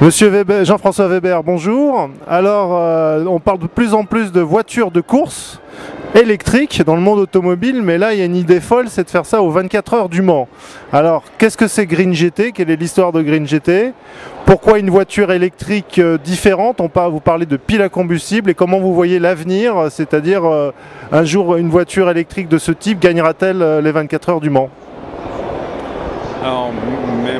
Monsieur Weber, Jean-François Weber, bonjour. Alors, on parle de plus en plus de voitures de course électriques dans le monde automobile, mais là, il y a une idée folle, c'est de faire ça aux 24 heures du Mans. Alors, qu'est-ce que c'est Green GT? Quelle est l'histoire de Green GT? Pourquoi une voiture électrique différente? Vous parlez de pile à combustible, et comment vous voyez l'avenir? C'est-à-dire, un jour, une voiture électrique de ce type gagnera-t-elle les 24 heures du Mans? Alors,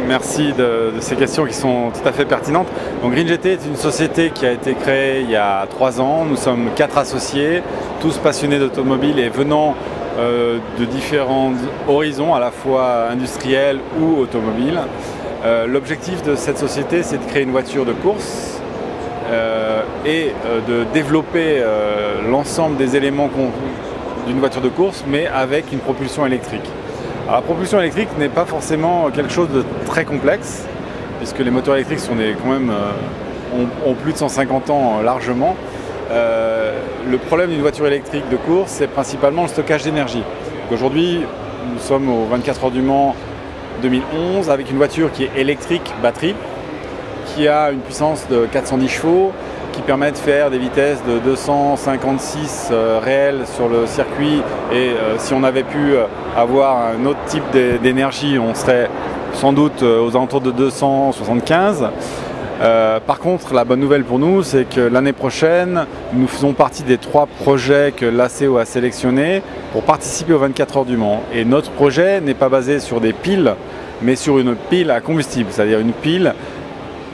merci de ces questions qui sont tout à fait pertinentes. Donc, Green GT est une société qui a été créée il y a 3 ans. Nous sommes 4 associés, tous passionnés d'automobile et venant de différents horizons, à la fois industriels ou automobiles. L'objectif de cette société, c'est de créer une voiture de course et de développer l'ensemble des éléments d'une voiture de course, mais avec une propulsion électrique. Alors, la propulsion électrique n'est pas forcément quelque chose de très complexe, puisque les moteurs électriques sont ont plus de 150 ans largement. Le problème d'une voiture électrique de course, c'est principalement le stockage d'énergie. Aujourd'hui, nous sommes aux 24 heures du Mans 2011 avec une voiture qui est électrique batterie, qui a une puissance de 410 chevaux, qui permet de faire des vitesses de 256 réelles sur le circuit, et si on avait pu avoir un autre type d'énergie, on serait sans doute aux alentours de 275. Par contre, la bonne nouvelle pour nous, c'est que l'année prochaine, nous faisons partie des 3 projets que l'ACO a sélectionnés pour participer aux 24 heures du Mans. Et notre projet n'est pas basé sur des piles, mais sur une pile à combustible, c'est-à-dire une pile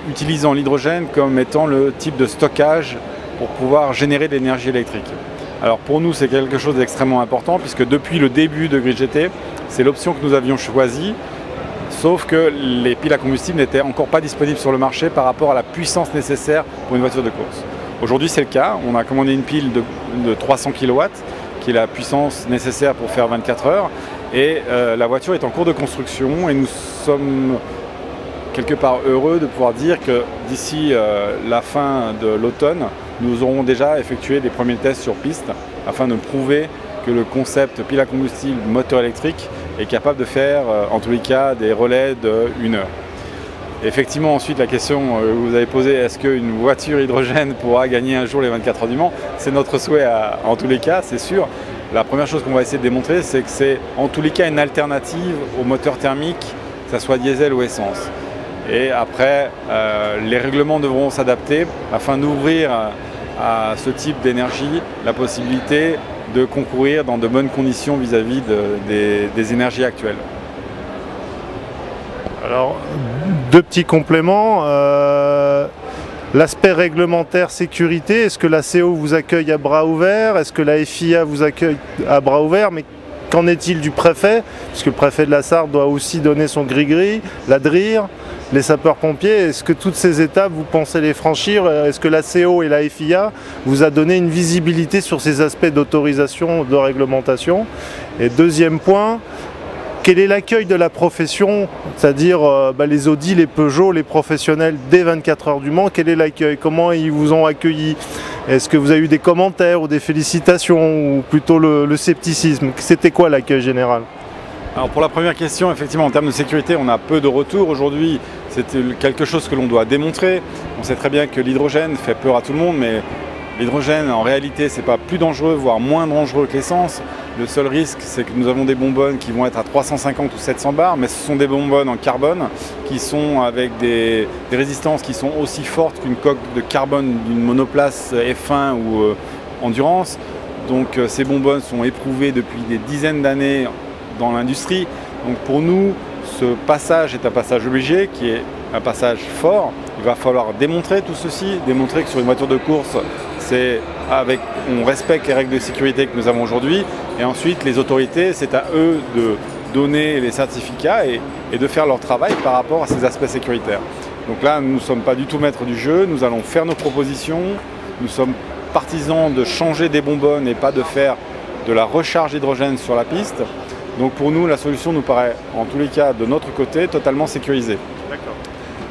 utilisant l'hydrogène comme étant le type de stockage pour pouvoir générer de l'énergie électrique. Alors pour nous, c'est quelque chose d'extrêmement important, puisque depuis le début de Green GT, c'est l'option que nous avions choisie, sauf que les piles à combustible n'étaient encore pas disponibles sur le marché par rapport à la puissance nécessaire pour une voiture de course. Aujourd'hui, c'est le cas. On a commandé une pile de 300 kW, qui est la puissance nécessaire pour faire 24 heures, et la voiture est en cours de construction, et nous sommes quelque part heureux de pouvoir dire que d'ici la fin de l'automne, nous aurons déjà effectué des premiers tests sur piste afin de prouver que le concept pile à combustible moteur électrique est capable de faire en tous les cas des relais de 1 heure. Effectivement, ensuite la question que vous avez posée, est-ce qu'une voiture hydrogène pourra gagner un jour les 24 heures du Mans? C'est notre souhait en tous les cas, c'est sûr. La première chose qu'on va essayer de démontrer, c'est que c'est en tous les cas une alternative au moteur thermique, que ce soit diesel ou essence. Et après, les règlements devront s'adapter afin d'ouvrir à ce type d'énergie la possibilité de concourir dans de bonnes conditions vis-à-vis des énergies actuelles. Alors, 2 petits compléments. L'aspect réglementaire sécurité, est-ce que la CO vous accueille à bras ouverts? Est-ce que la FIA vous accueille à bras ouverts? Mais qu'en est-il du préfet? Parce que le préfet de la Sarthe doit aussi donner son gris-gris, la DRIR, les sapeurs-pompiers. Est-ce que toutes ces étapes, vous pensez les franchir? Est-ce que la CO et la FIA vous a donné une visibilité sur ces aspects d'autorisation, de réglementation? Et deuxième point, quel est l'accueil de la profession, c'est-à-dire les Audi, les Peugeot, les professionnels des 24 heures du Mans? Quel est l'accueil? Comment ils vous ont accueilli? Est-ce que vous avez eu des commentaires ou des félicitations, ou plutôt le scepticisme? C'était quoi l'accueil général? Alors pour la première question, effectivement, en termes de sécurité, on a peu de retours. Aujourd'hui, c'est quelque chose que l'on doit démontrer. On sait très bien que l'hydrogène fait peur à tout le monde, mais l'hydrogène, en réalité, c'est pas plus dangereux, voire moins dangereux que l'essence. Le seul risque, c'est que nous avons des bonbonnes qui vont être à 350 ou 700 bars, mais ce sont des bonbonnes en carbone qui sont avec des résistances qui sont aussi fortes qu'une coque de carbone d'une monoplace F1 ou Endurance. Donc ces bonbonnes sont éprouvées depuis des dizaines d'années dans l'industrie. Donc pour nous, ce passage est un passage obligé, qui est un passage fort. Il va falloir démontrer tout ceci, démontrer que sur une voiture de course, on respecte les règles de sécurité que nous avons aujourd'hui, et ensuite les autorités, c'est à eux de donner les certificats et de faire leur travail par rapport à ces aspects sécuritaires. Donc là, nous ne sommes pas du tout maîtres du jeu, nous allons faire nos propositions, nous sommes partisans de changer des bonbonnes et pas de faire de la recharge d'hydrogène sur la piste. Donc pour nous, la solution nous paraît, en tous les cas, de notre côté, totalement sécurisée.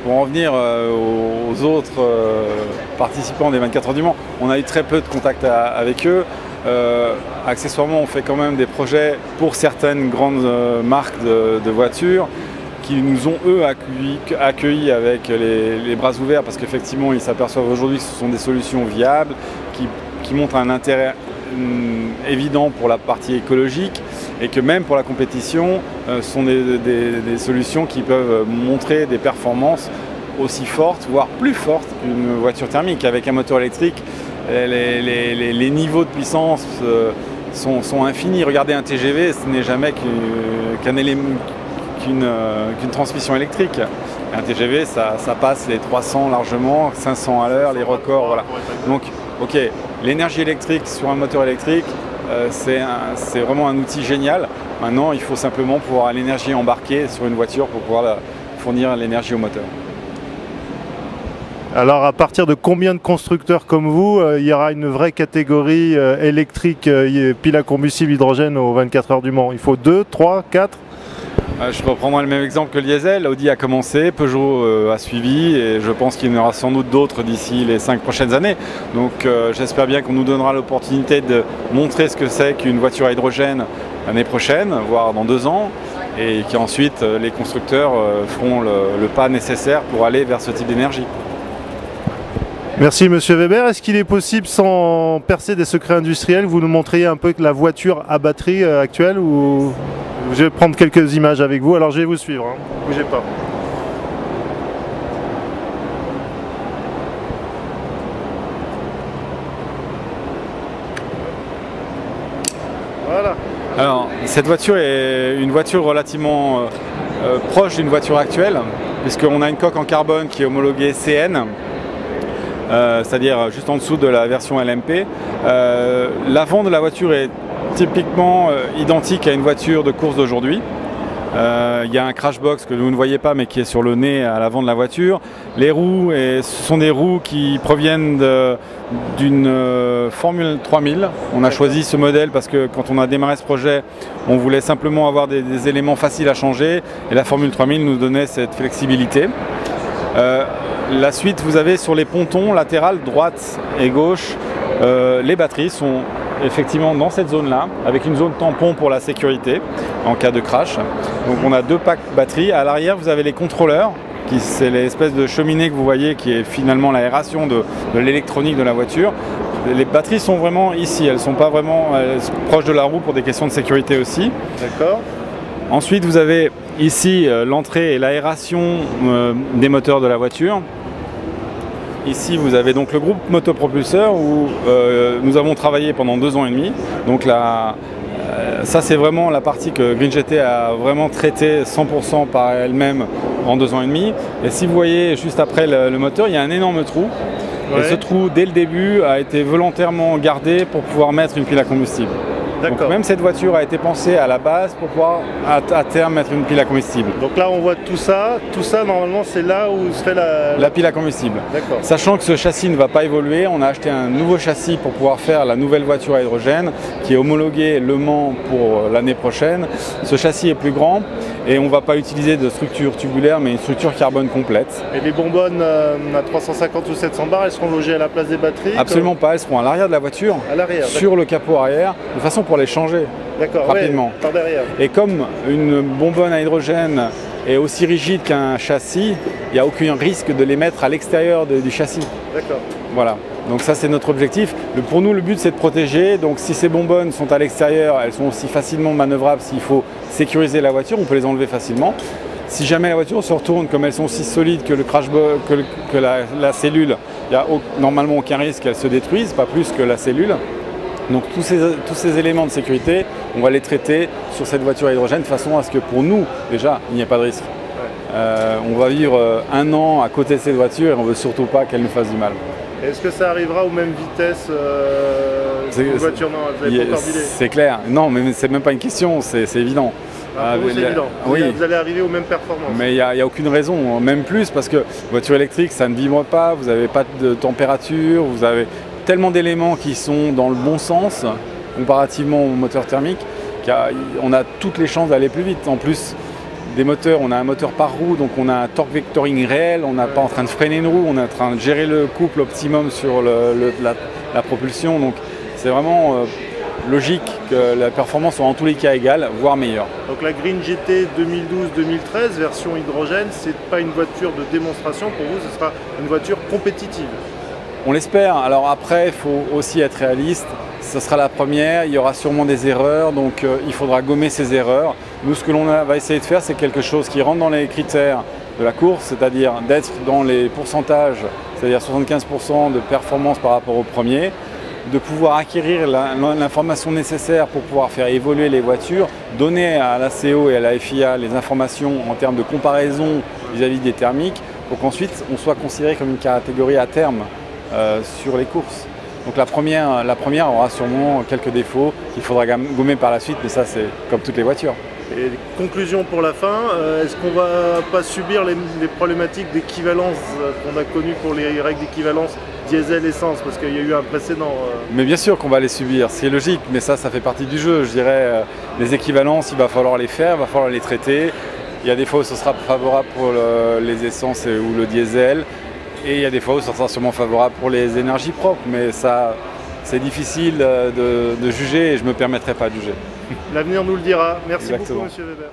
Pour en venir aux autres participants des 24 heures du Mans, on a eu très peu de contacts avec eux. Accessoirement, on fait quand même des projets pour certaines grandes marques de voitures qui nous ont eux accueillis avec les bras ouverts parce qu'effectivement ils s'aperçoivent aujourd'hui que ce sont des solutions viables qui montrent un intérêt évident pour la partie écologique et que même pour la compétition ce sont des solutions qui peuvent montrer des performances aussi fortes, voire plus fortes qu'une voiture thermique. Avec un moteur électrique, les niveaux de puissance sont infinis. Regardez un TGV, ce n'est jamais qu'une transmission électrique. Un TGV, ça passe les 300 largement, 500 à l'heure, les records, voilà. Donc, ok, l'énergie électrique sur un moteur électrique, c'est vraiment un outil génial. Maintenant, il faut simplement pouvoir l'énergie embarquée sur une voiture pour pouvoir fournir l'énergie au moteur. Alors à partir de combien de constructeurs comme vous, il y aura une vraie catégorie électrique pile à combustible hydrogène aux 24 heures du Mans? Il faut 2, 3, 4? Je reprendrai le même exemple que le diesel. Audi a commencé, Peugeot a suivi et je pense qu'il y en aura sans doute d'autres d'ici les 5 prochaines années. Donc j'espère bien qu'on nous donnera l'opportunité de montrer ce que c'est qu'une voiture à hydrogène l'année prochaine, voire dans 2 ans, et qu'ensuite les constructeurs feront le pas nécessaire pour aller vers ce type d'énergie. Merci Monsieur Weber. Est-ce qu'il est possible, sans percer des secrets industriels, vous nous montriez un peu la voiture à batterie actuelle ou... Je vais prendre quelques images avec vous, alors je vais vous suivre, hein. Bougez pas. Voilà. Alors, cette voiture est une voiture relativement proche d'une voiture actuelle, puisqu'on a une coque en carbone qui est homologuée CN. C'est-à-dire juste en dessous de la version LMP. L'avant de la voiture est typiquement identique à une voiture de course d'aujourd'hui. Il y a un crash box que vous ne voyez pas mais qui est sur le nez à l'avant de la voiture. Les roues, ce sont des roues qui proviennent d'une Formule 3000. On a choisi ce modèle parce que quand on a démarré ce projet, on voulait simplement avoir des éléments faciles à changer et la Formule 3000 nous donnait cette flexibilité. La suite, vous avez sur les pontons latérales, droite et gauche, les batteries sont effectivement dans cette zone-là, avec une zone tampon pour la sécurité en cas de crash. Donc on a 2 packs batteries. À l'arrière, vous avez les contrôleurs, c'est l'espèce de cheminée que vous voyez qui est finalement l'aération de l'électronique de la voiture. Les batteries sont vraiment ici, elles ne sont pas vraiment proches de la roue pour des questions de sécurité aussi. D'accord. Ensuite, vous avez ici l'entrée et l'aération des moteurs de la voiture. Ici, vous avez donc le groupe motopropulseur où nous avons travaillé pendant 2 ans et demi. Donc là, ça, c'est vraiment la partie que Green GT a vraiment traité 100% par elle-même en 2 ans et demi. Et si vous voyez juste après le moteur, il y a un énorme trou. Ouais. Et ce trou, dès le début, a été volontairement gardé pour pouvoir mettre une pile à combustible. Donc même cette voiture a été pensée à la base pour pouvoir à terme mettre une pile à combustible. Donc là on voit tout ça normalement c'est là où serait la pile à combustible. Sachant que ce châssis ne va pas évoluer, on a acheté un nouveau châssis pour pouvoir faire la nouvelle voiture à hydrogène qui est homologuée Le Mans pour l'année prochaine. Ce châssis est plus grand et on ne va pas utiliser de structure tubulaire mais une structure carbone complète. Et les bonbonnes à 350 ou 700 bars, elles seront logées à la place des batteries? Absolument pas, elles seront à l'arrière de la voiture, sur le capot arrière, de façon pour les changer rapidement. Ouais, par derrière. Et comme une bonbonne à hydrogène est aussi rigide qu'un châssis, il n'y a aucun risque de les mettre à l'extérieur du châssis. D'accord. Voilà, donc ça c'est notre objectif. Pour nous le but c'est de protéger, donc si ces bonbonnes sont à l'extérieur, elles sont aussi facilement manœuvrables. S'il faut sécuriser la voiture, on peut les enlever facilement. Si jamais la voiture se retourne, comme elles sont aussi solides que le crash que la cellule, il n'y a normalement aucun risque qu'elles se détruisent, pas plus que la cellule. Donc tous ces éléments de sécurité, on va les traiter sur cette voiture à hydrogène de façon à ce que pour nous, déjà, il n'y ait pas de risque. On va vivre 1 an à côté de cette voiture et on ne veut surtout pas qu'elle nous fasse du mal. Est-ce que ça arrivera aux mêmes vitesses une voiture? Non, vous n'avez pas encore d'idée. C'est clair. Non, mais c'est même pas une question, c'est évident. C'est évident. Oui. Vous allez arriver aux mêmes performances. Mais il n'y a aucune raison, même plus, parce que voiture électrique, ça ne vibre pas, vous n'avez pas de température, vous avez tellement d'éléments qui sont dans le bon sens comparativement au moteur thermique qu'on a toutes les chances d'aller plus vite. En plus des moteurs, on a un moteur par roue, donc on a un torque vectoring réel, on n'est pas en train de freiner une roue, on est en train de gérer le couple optimum sur la propulsion. Donc c'est vraiment logique que la performance soit en tous les cas égale, voire meilleure. Donc la Green GT 2012-2013, version hydrogène, c'est pas une voiture de démonstration pour vous, ce sera une voiture compétitive. On l'espère. Alors après, il faut aussi être réaliste. Ce sera la première, il y aura sûrement des erreurs, donc il faudra gommer ces erreurs. Nous, ce que l'on va essayer de faire, c'est quelque chose qui rentre dans les critères de la course, c'est-à-dire d'être dans les pourcentages, c'est-à-dire 75% de performance par rapport au premier, de pouvoir acquérir l'information nécessaire pour pouvoir faire évoluer les voitures, donner à la CO et à la FIA les informations en termes de comparaison vis-à-vis des thermiques, pour qu'ensuite on soit considéré comme une catégorie à terme sur les courses. Donc la première aura sûrement quelques défauts qu'il faudra gommer par la suite, mais ça c'est comme toutes les voitures. Et conclusion pour la fin, est-ce qu'on ne va pas subir les problématiques d'équivalence qu'on a connues pour les règles d'équivalence diesel-essence, parce qu'il y a eu un précédent Mais bien sûr qu'on va les subir, c'est logique, mais ça fait partie du jeu. Je dirais, les équivalences, il va falloir les faire, il va falloir les traiter. Il y a des fois où ce sera favorable pour les essences ou le diesel, et il y a des fois où ce sera sûrement favorable pour les énergies propres, mais ça, c'est difficile de juger et je ne me permettrai pas de juger. L'avenir nous le dira. Merci Exactement. beaucoup, Monsieur Weber.